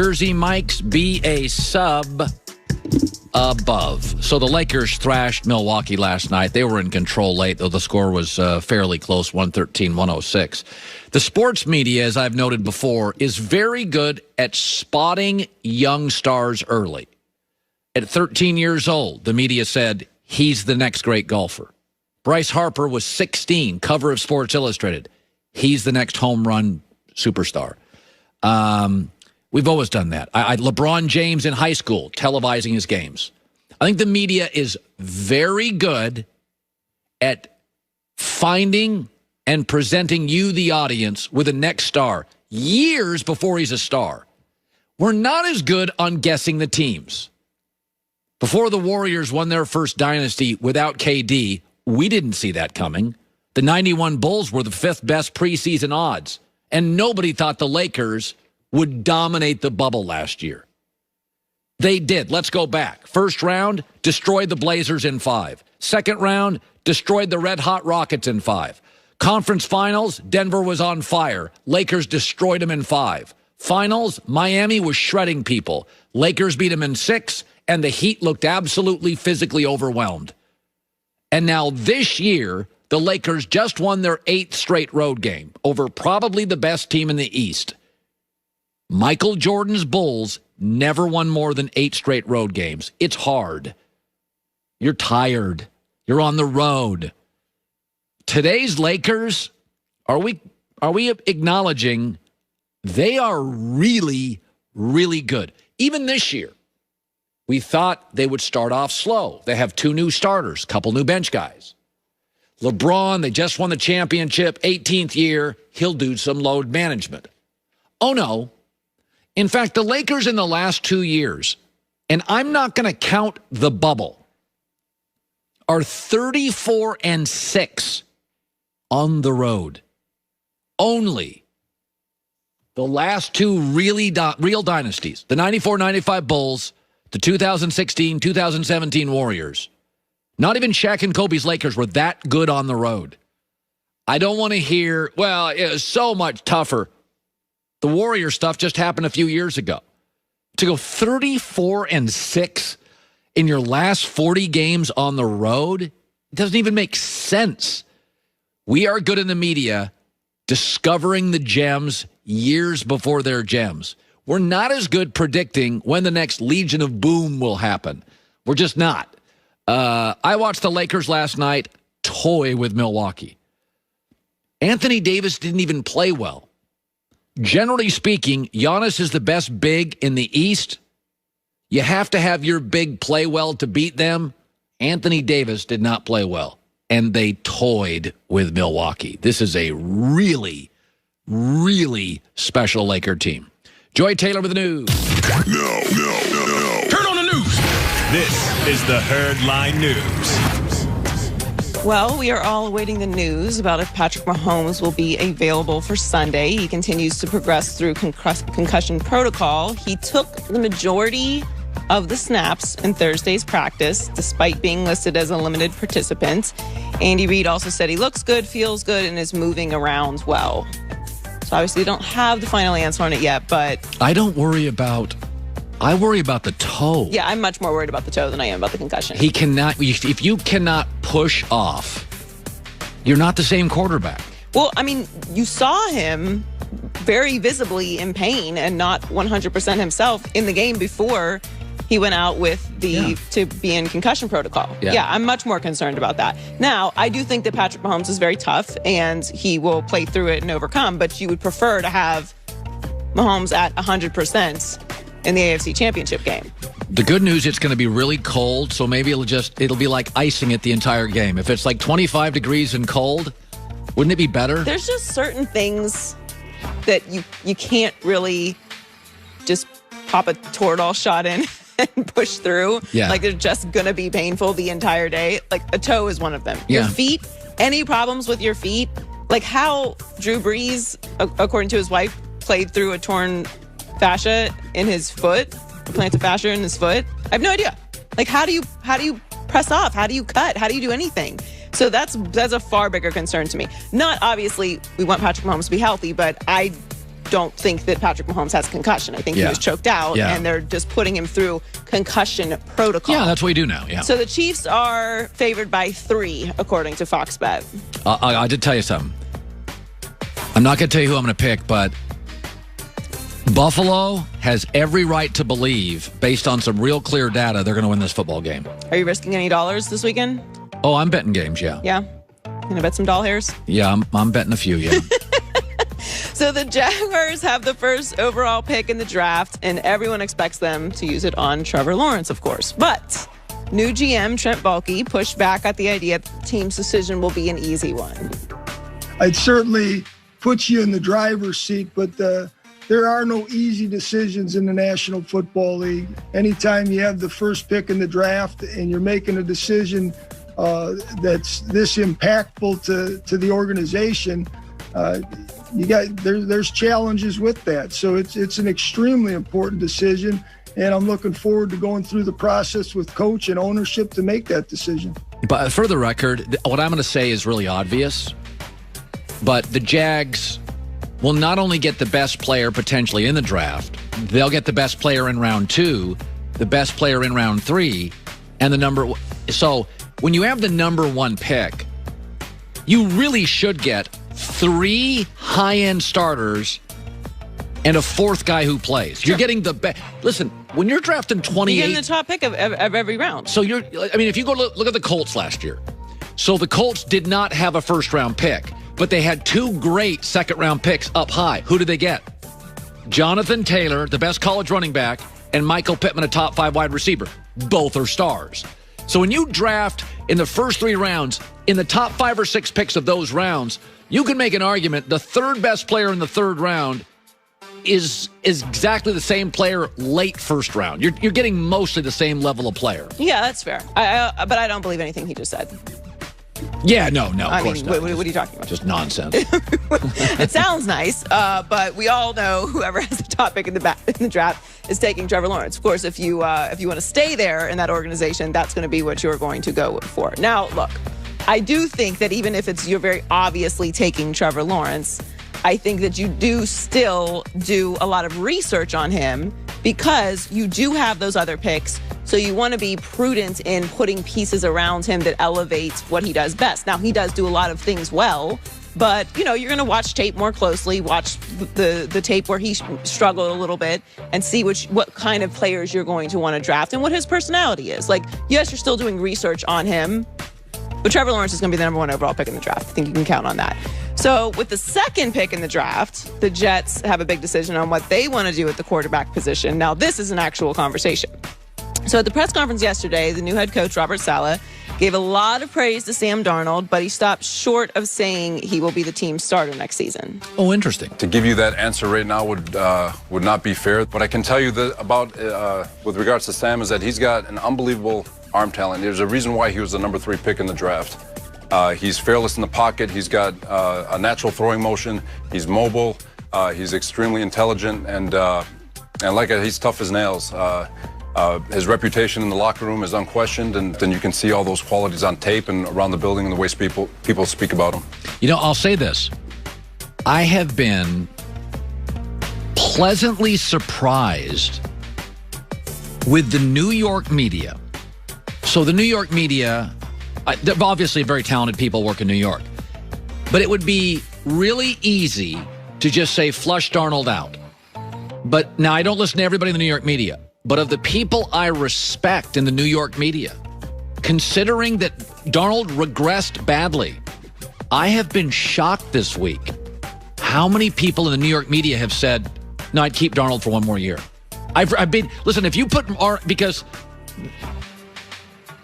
Jersey Mike's be a sub above. So the Lakers thrashed Milwaukee last night. They were in control late, though the score was fairly close, 113-106. The sports media, as I've noted before, is very good at spotting young stars early. At 13 years old, the media said, he's the next great golfer. Bryce Harper was 16, cover of Sports Illustrated. He's the next home run superstar. We've always done that. LeBron James in high school, televising his games. I think the media is very good at finding and presenting you, the audience, with the next star years before he's a star. We're not as good on guessing the teams. Before the Warriors won their first dynasty without KD, we didn't see that coming. The 91 Bulls were the fifth best preseason odds, and nobody thought the Lakers would dominate the bubble last year. They did. Let's go back. First round, destroyed the Blazers in 5. Second round, destroyed the red-hot Rockets in 5. Conference finals, Denver was on fire. Lakers destroyed them in 5. Finals, Miami was shredding people. Lakers beat them in 6, and the Heat looked absolutely physically overwhelmed. And now this year, the Lakers just won their 8th straight road game over probably the best team in the East. Michael Jordan's Bulls never won more than 8 straight road games. It's hard. You're tired. You're on the road. Today's Lakers, are we acknowledging they are really, really good? Even this year, we thought they would start off slow. They have 2 new starters, couple new bench guys. LeBron, they just won the championship, 18th year. He'll do some load management. Oh, no. In fact, the Lakers in the last 2 years, and I'm not going to count the bubble, are 34-6 on the road. Only the last 2 real dynasties, the 94-95 Bulls, the 2016-2017 Warriors. Not even Shaq and Kobe's Lakers were that good on the road. I don't want to hear, well, it was so much tougher. The Warrior stuff just happened a few years ago. To go 34-6 in your last 40 games on the road, it doesn't even make sense. We are good in the media discovering the gems years before they're gems. We're not as good predicting when the next Legion of Boom will happen. We're just not. I watched the Lakers last night toy with Milwaukee. Anthony Davis didn't even play well. Generally speaking, Giannis is the best big in the East. You have to have your big play well to beat them. Anthony Davis did not play well, and they toyed with Milwaukee. This is a really, really special Laker team. Joy Taylor with the news. No. Turn on the news. This is the Herdline News. Well, we are all awaiting the news about if Patrick Mahomes will be available for Sunday. He continues to progress through concussion protocol. He took the majority of the snaps in Thursday's practice, despite being listed as a limited participant. Andy Reid also said he looks good, feels good, and is moving around well. So obviously, don't have the final answer on it yet, but I worry about the toe. Yeah, I'm much more worried about the toe than I am about the concussion. He cannot, if you cannot push off, you're not the same quarterback. Well, I mean, you saw him very visibly in pain and not 100% himself in the game before he went out with to be in concussion protocol. Yeah, I'm much more concerned about that. Now, I do think that Patrick Mahomes is very tough and he will play through it and overcome, but you would prefer to have Mahomes at 100% in the AFC Championship game. The good news, it's going to be really cold, so maybe it'll be like icing it the entire game. If it's like 25 degrees and cold, wouldn't it be better? There's just certain things that you can't really just pop a Toradol shot in and push through. Yeah. Like, they're just going to be painful the entire day. Like, a toe is one of them. Yeah. Your feet, any problems with your feet, like how Drew Brees, according to his wife, played through a torn fascia in his foot, plantar fascia in his foot. I have no idea. Like, how do you press off? How do you cut? How do you do anything? So that's a far bigger concern to me. Not obviously we want Patrick Mahomes to be healthy, but I don't think that Patrick Mahomes has concussion. I think he was choked out, and they're just putting him through concussion protocol. Yeah, that's what we do now, yeah. So the Chiefs are favored by 3, according to Fox Bet. I did tell you something. I'm not going to tell you who I'm going to pick, but Buffalo has every right to believe, based on some real clear data, they're going to win this football game. Are you risking any dollars this weekend? Oh, I'm betting games, yeah. Yeah? Gonna bet some doll hairs? Yeah, I'm betting a few, yeah. So the Jaguars have the first overall pick in the draft, and everyone expects them to use it on Trevor Lawrence, of course. But new GM Trent Baalke pushed back at the idea that the team's decision will be an easy one. I'd certainly put you in the driver's seat, but there are no easy decisions in the National Football League. Anytime you have the first pick in the draft and you're making a decision that's this impactful to the organization, there's challenges with that. So it's an extremely important decision, and I'm looking forward to going through the process with coach and ownership to make that decision. But for the record, what I'm going to say is really obvious, but the Jags will not only get the best player potentially in the draft, they'll get the best player in round 2, the best player in round 3, and the number. So when you have the number 1 pick, you really should get 3 high-end starters and a 4th guy who plays. You're getting the best. Listen, when you're drafting 28, you're getting the top pick of every round. So if you go look at the Colts last year. So the Colts did not have a first-round pick, but they had 2 great second-round picks up high. Who did they get? Jonathan Taylor, the best college running back, and Michael Pittman, a top 5 wide receiver. Both are stars. So when you draft in the first 3 rounds, in the top 5 or 6 picks of those rounds, you can make an argument the 3rd best player in the 3rd round is exactly the same player late first round. You're getting mostly the same level of player. Yeah, that's fair. But I don't believe anything he just said. Yeah, no, of course not. What are you talking about? Just nonsense. It sounds nice, but we all know whoever has the top pick in the draft is taking Trevor Lawrence. Of course, if you want to stay there in that organization, that's going to be what you're going to go for. Now, look, I do think that even if you're very obviously taking Trevor Lawrence, I think that you do still do a lot of research on him because you do have those other picks. So you want to be prudent in putting pieces around him that elevates what he does best. Now, he does do a lot of things well, but, you're going to watch tape more closely, watch the tape where he struggled a little bit and see what kind of players you're going to want to draft and what his personality is. Like, yes, you're still doing research on him, but Trevor Lawrence is going to be the number 1 overall pick in the draft. I think you can count on that. So with the 2nd pick in the draft, the Jets have a big decision on what they want to do at the quarterback position. Now, this is an actual conversation. So at the press conference yesterday, the new head coach, Robert Saleh, gave a lot of praise to Sam Darnold, but he stopped short of saying he will be the team's starter next season. Oh, interesting. To give you that answer right now would not be fair. What I can tell you about with regards to Sam is that he's got an unbelievable arm talent. There's a reason why he was the number 3 pick in the draft. He's fearless in the pocket. He's got a natural throwing motion. He's mobile. He's extremely intelligent, and he's tough as nails. His reputation in the locker room is unquestioned, and then you can see all those qualities on tape and around the building and the way people speak about him. I'll say this. I have been pleasantly surprised with the New York media. So the New York media, obviously very talented people work in New York, but it would be really easy to just say flush Darnold out. But now I don't listen to everybody in the New York media. But of the people I respect in the New York media, considering that Darnold regressed badly, I have been shocked this week how many people in the New York media have said, no, I'd keep Darnold for 1 more year. Listen, if you put, because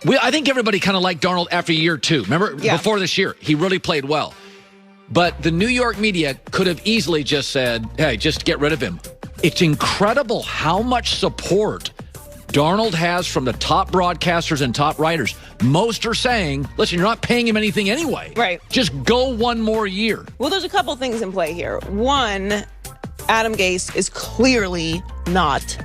I think everybody kind of liked Darnold after year 2. Remember, before this year, he really played well. But the New York media could have easily just said, hey, just get rid of him. It's incredible how much support Darnold has from the top broadcasters and top writers. Most are saying, listen, you're not paying him anything anyway. Right. Just go 1 more year. Well, there's a couple things in play here. One, Adam Gase is clearly not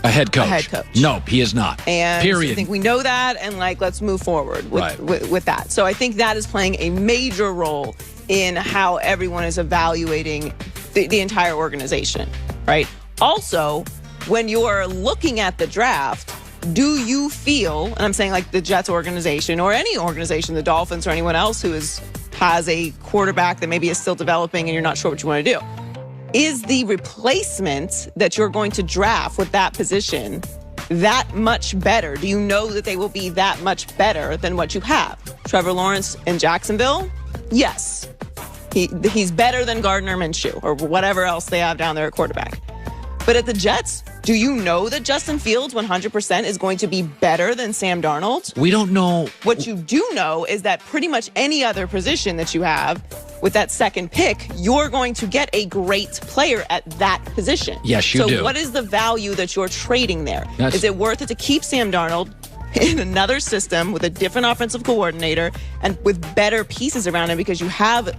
a head coach. No, he is not. And period. I think we know that, and let's move forward with that. So I think that is playing a major role in how everyone is evaluating the entire organization, right? Also, when you're looking at the draft, do you feel, and I'm saying like the Jets organization or any organization, the Dolphins or anyone else who has a quarterback that maybe is still developing and you're not sure what you want to do, is the replacement that you're going to draft with that position that much better? Do you know that they will be that much better than what you have? Trevor Lawrence in Jacksonville? Yes. He's better than Gardner Minshew or whatever else they have down there at quarterback. But at the Jets, do you know that Justin Fields 100% is going to be better than Sam Darnold? We don't know. What you do know is that pretty much any other position that you have with that second pick, you're going to get a great player at that position. Yes, you do. So what is the value that you're trading there? Is it worth it to keep Sam Darnold in another system with a different offensive coordinator and with better pieces around him because you have